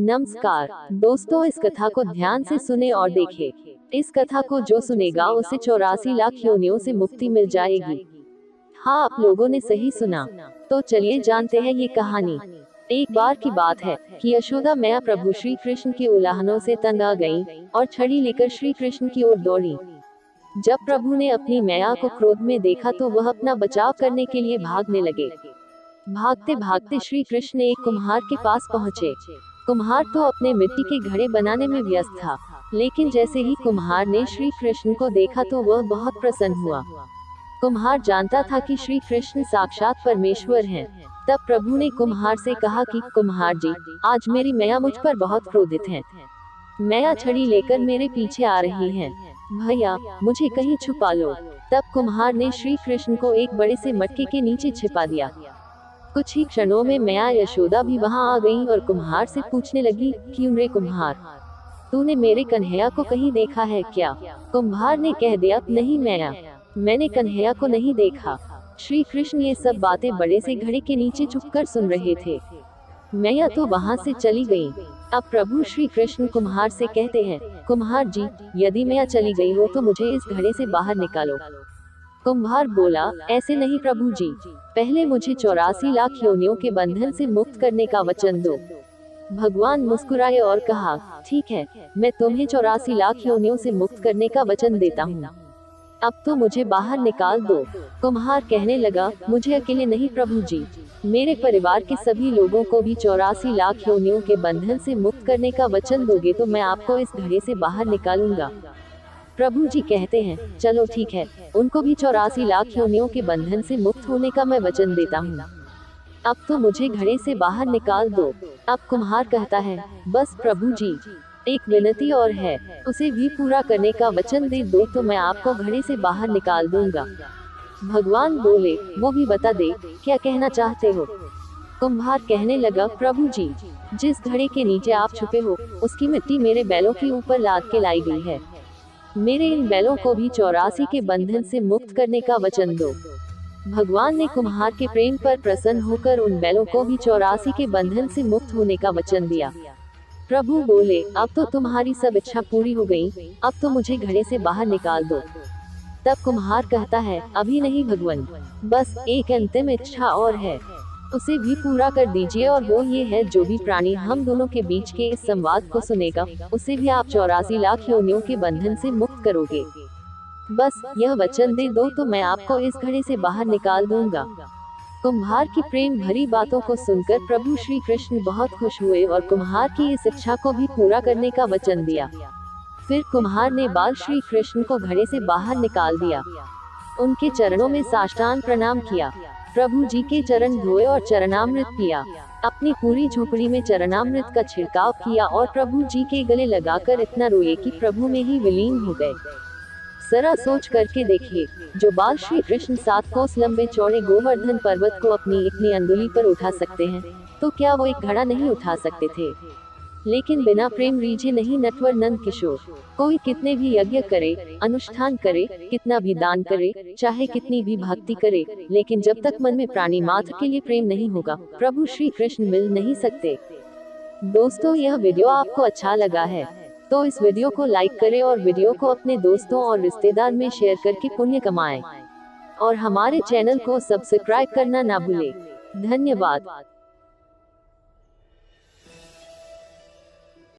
नमस्कार दोस्तों, इस कथा को ध्यान से सुने और देखें। इस कथा को जो सुनेगा उसे 84 लाख योनियों से मुक्ति मिल जाएगी। हाँ, आप लोगों ने सही सुना। तो चलिए जानते हैं ये कहानी। एक बार की बात है कि यशोदा मैया प्रभु श्री कृष्ण के उल्लाहनों से तंग आ गईं और छड़ी लेकर श्री कृष्ण की ओर दौड़ी। जब प्रभु ने अपनी मैया को क्रोध में देखा तो वह अपना बचाव करने के लिए भागने लगे। भागते भागते श्री कृष्ण एक कुम्हार के पास पहुँचे। कुम्हार तो अपने मिट्टी के घड़े बनाने में व्यस्त था, लेकिन जैसे ही कुम्हार ने श्री कृष्ण को देखा तो वह बहुत प्रसन्न हुआ। कुम्हार जानता था कि श्री कृष्ण साक्षात परमेश्वर हैं। तब प्रभु ने कुम्हार से कहा कि कुम्हार जी, आज मेरी मैया मुझ पर बहुत क्रोधित हैं। मैया छड़ी लेकर मेरे पीछे आ रही हैं। भैया, मुझे कहीं छुपा लो। तब कुम्हार ने श्री कृष्ण को एक बड़े से मटके के नीचे छिपा दिया। कुछ ही क्षणों में मैया यशोदा भी वहां आ गईं और कुम्हार से पूछने लगी, क्यों रे कुम्हार, तूने मेरे कन्हैया को कहीं देखा है क्या? कुम्हार ने कह दिया, नहीं मैया, मैंने कन्हैया को नहीं देखा। श्री कृष्ण ये सब बातें बड़े से घड़े के नीचे छुपकर सुन रहे थे। मैया तो वहां से चली गई। अब प्रभु श्री कृष्ण कुम्हार से कहते हैं, कुम्हार जी, यदि मैया चली गई हो तो मुझे इस घड़े से बाहर निकालो। कुम्हार बोला, ऐसे नहीं प्रभु जी, पहले मुझे 84 लाख योनियों के बंधन से मुक्त करने का वचन दो। भगवान मुस्कुराए और कहा, ठीक है, मैं तुम्हें 84 लाख योनियों से मुक्त करने का वचन देता हूँ। अब तो मुझे बाहर निकाल दो। कुम्हार कहने लगा, मुझे अकेले नहीं प्रभु जी, मेरे परिवार के सभी लोगों को भी 84 लाख योनियों के बंधन से मुक्त करने का वचन दोगे तो मैं आपको इस घड़े से बाहर निकालूंगा। प्रभु जी कहते हैं, चलो ठीक है, उनको भी 84 लाख योनियों के बंधन से मुक्त होने का मैं वचन देता हूँ। अब तो मुझे घड़े से बाहर निकाल दो। अब कुम्हार कहता है, बस प्रभु जी, एक विनती और है, उसे भी पूरा करने का वचन दे दो तो मैं आपको घड़े से बाहर निकाल दूंगा। भगवान बोले, वो भी बता दे, क्या कहना चाहते हो? कुम्हार कहने लगा, प्रभु जी, जिस घड़े के नीचे आप छुपे हो उसकी मिट्टी मेरे बैलों के ऊपर लाद के लाई गई है। मेरे इन बैलों को भी 84 के बंधन से मुक्त करने का वचन दो। भगवान ने कुम्हार के प्रेम पर प्रसन्न होकर उन बैलों को भी 84 के बंधन से मुक्त होने का वचन दिया। प्रभु बोले, अब तो तुम्हारी सब इच्छा पूरी हो गई, अब तो मुझे घड़े से बाहर निकाल दो। तब कुम्हार कहता है, अभी नहीं भगवान, बस एक अंतिम इच्छा और है, उसे भी पूरा कर दीजिए, और वो ये है, जो भी प्राणी हम दोनों के बीच के इस संवाद को सुनेगा उसे भी आप 84 लाख योनियों के बंधन से मुक्त करोगे। बस यह वचन दे दो तो मैं आपको इस घड़े से बाहर निकाल दूंगा। कुम्हार की प्रेम भरी बातों को सुनकर प्रभु श्री कृष्ण बहुत खुश हुए और कुम्हार की इस इच्छा को भी पूरा करने का वचन दिया। फिर कुम्हार ने बाल श्री कृष्ण को घड़े से बाहर निकाल दिया। उनके चरणों में साष्टांग प्रणाम किया। प्रभु जी के चरण धोए और चरणामृत पिया। अपनी पूरी झोपड़ी में चरणामृत का छिड़काव किया और प्रभु जी के गले लगाकर इतना रोए कि प्रभु में ही विलीन हो गए। जरा सोच करके देखिए, जो बाल श्री कृष्ण 7 कोस लंबे चौड़े गोवर्धन पर्वत को अपनी इतनी अंगुली पर उठा सकते हैं, तो क्या वो एक घड़ा नहीं उठा सकते थे? लेकिन बिना प्रेम रीझे नहीं नटवर नंद किशोर। कोई कितने भी यज्ञ करे, अनुष्ठान करे, कितना भी दान करे, चाहे कितनी भी भक्ति करे, लेकिन जब तक मन में प्राणी मात्र के लिए प्रेम नहीं होगा, प्रभु श्री कृष्ण मिल नहीं सकते। दोस्तों, यह वीडियो आपको अच्छा लगा है तो इस वीडियो को लाइक करें और वीडियो को अपने दोस्तों और रिश्तेदार में शेयर करके पुण्य कमाएं। और हमारे चैनल को सब्सक्राइब करना ना भूलें। धन्यवाद।